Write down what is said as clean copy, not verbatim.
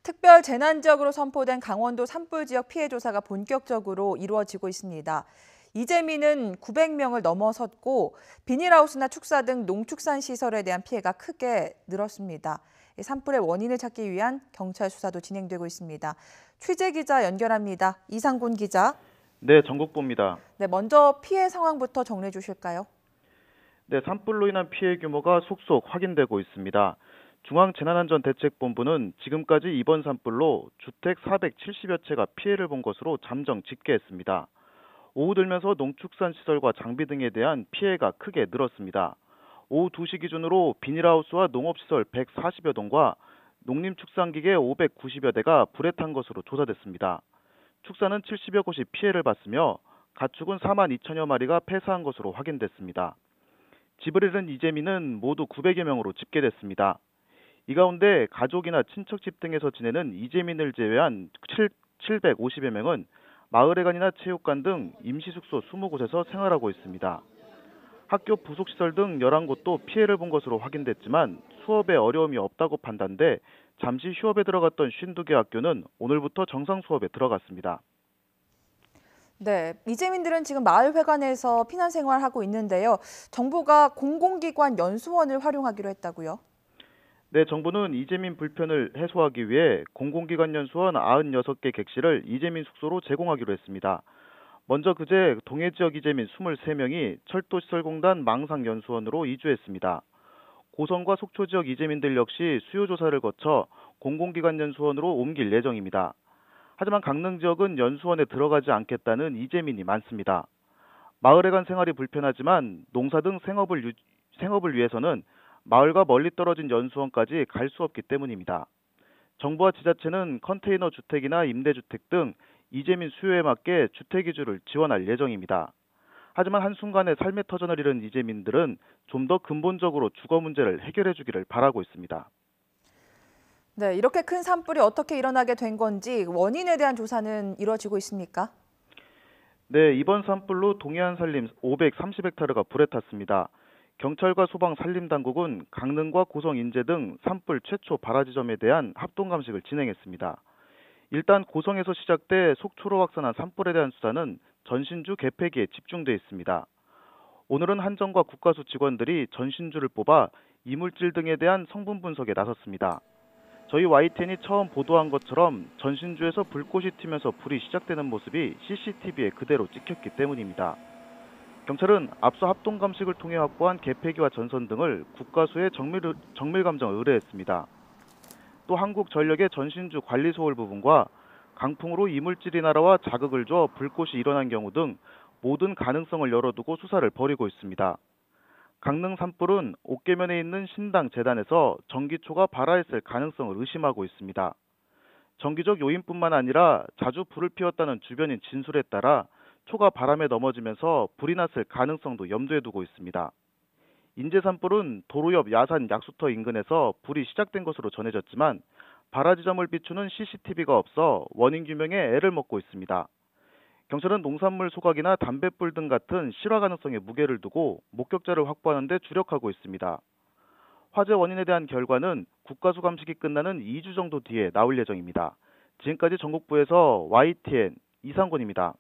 특별 재난지역으로 선포된 강원도 산불 지역 피해 조사가 본격적으로 이루어지고 있습니다. 이재민은 900명을 넘어섰고 비닐하우스나 축사 등 농축산 시설에 대한 피해가 크게 늘었습니다. 산불의 원인을 찾기 위한 경찰 수사도 진행되고 있습니다. 취재 기자 연결합니다. 이상곤 기자. 네, 전국보입니다. 네, 먼저 피해 상황부터 정리해 주실까요? 네, 산불로 인한 피해 규모가 속속 확인되고 있습니다. 중앙재난안전대책본부는 지금까지 이번 산불로 주택 470여 채가 피해를 본 것으로 잠정 집계했습니다. 오후 들면서 농축산 시설과 장비 등에 대한 피해가 크게 늘었습니다. 오후 2시 기준으로 비닐하우스와 농업시설 140여 동과 농림축산기계 590여 대가 불에 탄 것으로 조사됐습니다. 축사는 70여 곳이 피해를 봤으며 가축은 4만 2천여 마리가 폐사한 것으로 확인됐습니다. 집을 잃은 이재민은 모두 900여 명으로 집계됐습니다. 이 가운데 가족이나 친척집 등에서 지내는 이재민을 제외한 750여 명은 마을회관이나 체육관 등 임시숙소 20곳에서 생활하고 있습니다. 학교 부속시설 등 11곳도 피해를 본 것으로 확인됐지만 수업에 어려움이 없다고 판단돼 잠시 휴업에 들어갔던 52개 학교는 오늘부터 정상 수업에 들어갔습니다. 네, 이재민들은 지금 마을회관에서 피난 생활하고 있는데요. 정부가 공공기관 연수원을 활용하기로 했다고요? 네, 정부는 이재민 불편을 해소하기 위해 공공기관 연수원 96개 객실을 이재민 숙소로 제공하기로 했습니다. 먼저 그제 동해 지역 이재민 23명이 철도시설공단 망상연수원으로 이주했습니다. 고성과 속초 지역 이재민들 역시 수요조사를 거쳐 공공기관 연수원으로 옮길 예정입니다. 하지만 강릉 지역은 연수원에 들어가지 않겠다는 이재민이 많습니다. 마을에 간 생활이 불편하지만 농사 등 생업을 위해서는 마을과 멀리 떨어진 연수원까지 갈 수 없기 때문입니다. 정부와 지자체는 컨테이너 주택이나 임대주택 등 이재민 수요에 맞게 주택 이주를 지원할 예정입니다. 하지만 한순간에 삶의 터전을 잃은 이재민들은 좀 더 근본적으로 주거 문제를 해결해 주기를 바라고 있습니다. 네, 이렇게 큰 산불이 어떻게 일어나게 된 건지 원인에 대한 조사는 이루어지고 있습니까? 네, 이번 산불로 동해안 산림 530헥타르가 불에 탔습니다. 경찰과 소방 산림당국은 강릉과 고성 인제 등 산불 최초 발화 지점에 대한 합동 감식을 진행했습니다. 일단 고성에서 시작돼 속초로 확산한 산불에 대한 수사는 전신주 개폐기에 집중돼 있습니다. 오늘은 한전과 국가수 직원들이 전신주를 뽑아 이물질 등에 대한 성분 분석에 나섰습니다. 저희 YTN이 처음 보도한 것처럼 전신주에서 불꽃이 튀면서 불이 시작되는 모습이 CCTV에 그대로 찍혔기 때문입니다. 경찰은 앞서 합동 감식을 통해 확보한 개폐기와 전선 등을 국가수에 정밀 감정을 의뢰했습니다. 또 한국전력의 전신주 관리 소홀 부분과 강풍으로 이물질이 날아와 자극을 줘 불꽃이 일어난 경우 등 모든 가능성을 열어두고 수사를 벌이고 있습니다. 강릉 산불은 옥계면에 있는 신당 재단에서 전기초가 발화했을 가능성을 의심하고 있습니다. 전기적 요인뿐만 아니라 자주 불을 피웠다는 주변인 진술에 따라 초가 바람에 넘어지면서 불이 났을 가능성도 염두에 두고 있습니다. 인제 산불은 도로 옆 야산 약수터 인근에서 불이 시작된 것으로 전해졌지만 발화 지점을 비추는 CCTV가 없어 원인 규명에 애를 먹고 있습니다. 경찰은 농산물 소각이나 담뱃불 등 같은 실화 가능성에 무게를 두고 목격자를 확보하는 데 주력하고 있습니다. 화재 원인에 대한 결과는 국가수 감식이 끝나는 2주 정도 뒤에 나올 예정입니다. 지금까지 전국부에서 YTN 이상곤입니다.